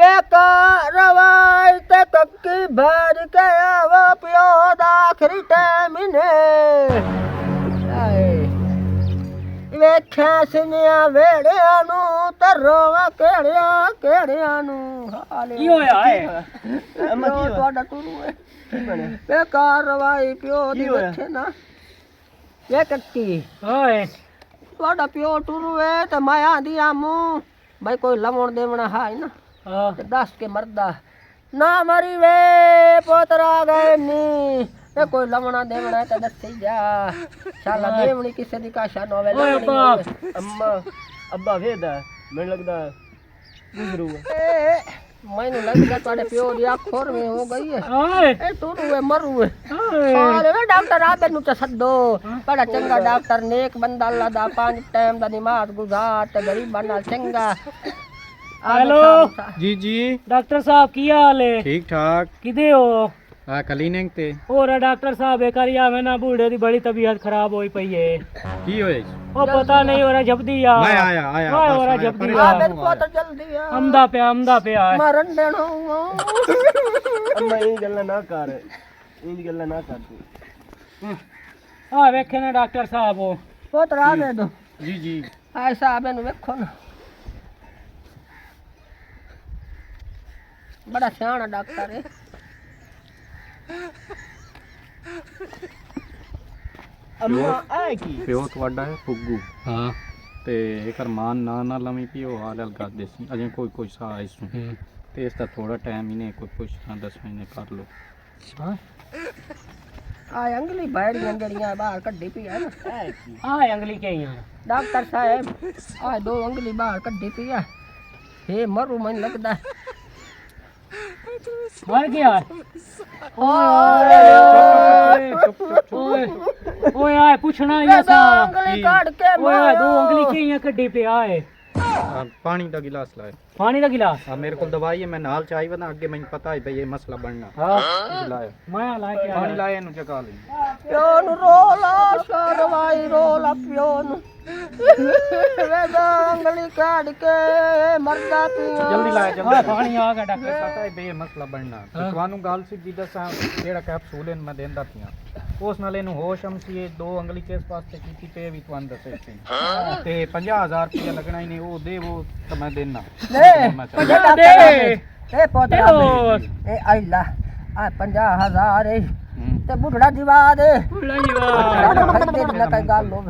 रवायत कक्की भर के वो पियो दाखरी टैमिने वेख्या सिनिया वेड़िया नू तरोवा केड़िया नू की होया है अम्मा की तोड़ा टुरू है बेकार रवाई पियो दी बच्चे ना ये कक्की ओए तोड़ा पियो टुरू है ते माया दिया मु भाई कोई लमण देवना है ना हां ते 10 के मर्दा ना मरी वे पोतरा गए नी ये कोई लमना देवना है तो दस जा शाला देवनी किसे दी काशा नोवे ओए अम्मा अब्बा वेदा मैं लगदा गुजरू मैंने लगदा तोड़े प्यो दी आखोर में हो गई है ओए ए टूरू है मरू है अरे वे डॉक्टर आबे नु तो सद्दो बड़ा चंगा डॉक्टर नेक बंदा अल्लाह दा 5 टाइम दा नमाज गुजार ते गरीबां नाल चंगा हेलो जी जी डॉक्टर साहब की हाल है ठीक ठाक किदे हो आ क्लीनिक ते और डॉक्टर साहब एक करिया में ना बूढ़े दी बड़ी तबीयत खराब होई पई है की होए ओ पता नहीं हो रहा जल्दी आ मैं आया ओए बस हो रहा आया, जल्दी परे आ आ मेरे को तो जल्दी आ अमदा पे आ मरन देनो अम्मा ये गल्ला ना कर इन गल्ला ना कर तू आ वेखे ना डॉक्टर साहब हो पोतरा में दो जी जी ऐसा आबे नु देखो ना बड़ा सियाना डॉक्टर है अम्मा आए की ਪਿਓ ਤੁਹਾਡਾ ਹੈ ਫੁੱਗੂ हां ਤੇ ਇੱਕ ਅਰਮਾਨ ਨਾ ਲਵੀ ਪਿਓ ਹਾਲ ਗਾ ਦੇਸੀ ਅਜੇ ਕੋਈ ਸਾ ਇਸ ਨੂੰ ਤੇ ਇਸ ਦਾ ਥੋੜਾ ਟਾਈਮ ਹੀ ਨੇ ਕੋਈ ਪੁੱਛਣਾ 10 ਮਹੀਨੇ ਕਰ ਲੋ हां आ अंगली बैड़ियां जड़ियां बाहर कड्डी पी है ना आ अंगली के यहां डॉक्टर साहब आ 2 अंगली बाहर कड्डी पी है हे मरू मन लगदा मर गया ओए ओए आए पूछना ये सा अंगली काट के ओए आए 2 अंगली के यहां कड्डी पे आए ਪਾਣੀ ਦਾ ਗਿਲਾਸ ਲਾਏ पानी का गिलास ਆ ਮੇਰੇ ਕੋਲ ਦਵਾਈ ਹੈ ਮੈਂ ਨਾਲ ਚਾਹੀ ਵਨਾ ਅੱਗੇ ਮੈਨੂੰ ਪਤਾ ਹੈ ਭਈ ਇਹ ਮਸਲਾ ਬਣਨਾ हां ਲਾਇਆ मैं ला के ਪਾਣੀ ਲਾਇਆ ਇਹਨੂੰ ਜਗਾ ਲਈ ਪਿਓ ਨੂੰ ਰੋਲਾ ਸ਼ਰਵਾਈ ਰੋਲਾ ਪਿਓ ਨੂੰ ਵੇ ਦੋ अंगली काट के मरदा पिया ਜਲਦੀ ਲਾਇਆ हां ਜਲਦੀ पानी आ गया डॉक्टर ਪਤਾ ਹੈ ਭਈ ਇਹ ਮਸਲਾ ਬਣਨਾ ਤੇ ਤੁਹਾਨੂੰ ਗੱਲ ਸਿੱਧੀ ਦੱਸਾਂ ਜਿਹੜਾ ਕੈਪਸੂਲ ਇਹਨੂੰ ਮੈਂ ਦੇਂਦਾ ਪਿਆ ਉਸ ਨਾਲ ਇਹਨੂੰ ਹੋਸ਼ ਹਮਸੀ ਇਹ 2 ਅੰਗਲੀ ਕਿਸ ਵਾਸਤੇ ਕੀਤੀ ਤੇ ਵੀ ਤੁਹਾਨੂੰ ਦੱਸੇ ਸੀ ਤੇ 50000 ਰੁਪਏ ਲੱਗਣਾ ਹੀ ਨਹੀਂ ਉਹ ਦੇ ਉਹ ਤਾਂ ਮੈਂ ਦੇਣਾ ले मैं दे ए पोतरा ए आइला आ 50000 ए ते बुढ़ड़ा दिवा दे साडा खरीदे ना कई गाल लोग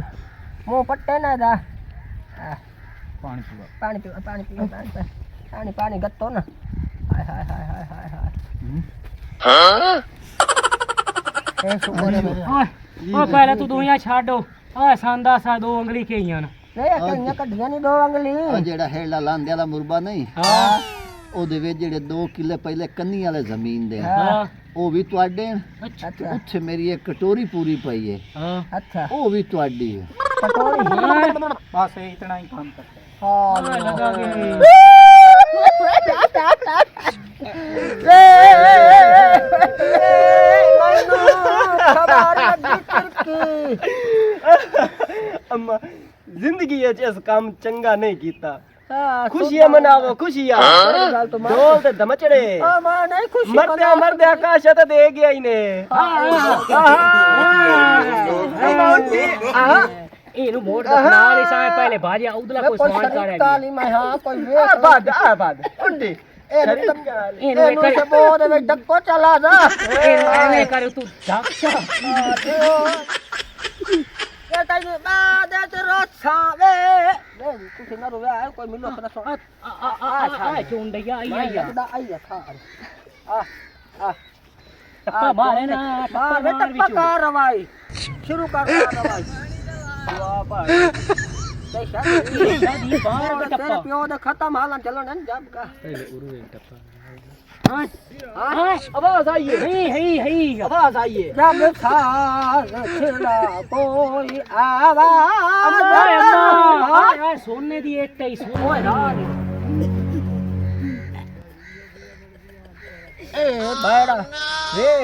मुंह पट्टे ना दा ਪਾਣੀ ਪੀਵਾ पानी गत्तो ना हाय हाय हाय हाय हाय हाय ए सुबह में ओ पहले तू दुनिया छाड़ो आ सांदा सा 2 अंगली के यहां ले कन्या कड्डियां नहीं 2 अंगली ਆ ਜਿਹੜਾ ਹੇਲਾ ਲਾਂਦੇ ਵਾਲਾ ਮੁਰਬਾ ਨਹੀਂ हां ਉਹਦੇ ਵਿੱਚ ਜਿਹੜੇ 2 ਕਿੱਲੇ ਪਹਿਲੇ ਕੰਨੀ ਵਾਲੇ ਜ਼ਮੀਨ ਦੇ हां ਉਹ ਵੀ ਤੁਹਾਡੇ ਨੇ। अच्छा ਉੱਥੇ ਮੇਰੀ ਇੱਕ ਕਟੋਰੀ ਪੂਰੀ ਪਈ ਹੈ हां अच्छा ਉਹ ਵੀ ਤੁਹਾਡੀ ਹੈ कटोरी बस ये इतना ही काम करता है हां लगा के अम्मा जिंदगी इस काम चंगा नहीं कीता खुशियां मनावो खुशियां ढोल ते दमचड़े मरदे आकाश ते दे गया इने ਇਹਨੂੰ ਮੋੜ ਦਾ ਨਾਲ ਹੀ ਸਾਵੇਂ ਪਹਿਲੇ ਭਾਜਿਆ ਉਦਲਾ ਕੋਈ ਸਵਾਲ ਕਰਿਆ ਕਾਲੀ ਮੈਂ ਹਾਂ ਕੋਈ ਵੇਖ आबाद उंडी ਇਹਨੂੰ ਇਹਨੂੰ ਤੇ ਬੋਦੇ ਵਿੱਚ ਡੱਕੋ ਚਲਾ ਜਾ ਐਵੇਂ ਕਰ ਤੂੰ ਡਾਕਟਰ ਇਹ ਤਾਂ ਬਾਦ ਤੇ ਰੋਛਾ ਵੇ ਤੁਸੀਂ ਨਾ ਰੋਇਆ ਕੋਈ ਮਿਲੋ ਸਰਾ ਸੋ ਆ ਚੁੰਡਿਆ ਆਈ ਆਈ ਖਾ ਆ ਟੱਪਾ ਮਾਰੇ ਨਾ ਮਾਰ ਵੇ ਟੱਪਾ ਕਰ ਰਵਾਈ ਸ਼ੁਰੂ ਕਰ ਰਵਾਈ ਵਾਹ ਭਾਈ ਤੇ ਦੀ ਬਾਹਰ ਤੇਰੇ ਟੱਪਾ ਪਿਓ ਦਾ ਖਤਮ ਹਾਲਾਂ ਚੱਲਣ ਨਾ ਜਬ ਕਾ पहले उरु एक टप्पा ਹਾਂ आवाज आई है ਹਈ आवाज आई है जब था छिड़ा कोई आवाज अम्मा सोने दी एक ही सोने ए बड़ा रे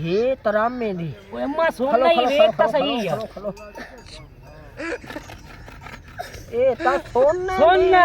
ये तरामे दी ओए अम्मा सोने ही वेट तो सही है खलो ए ता सोने सोने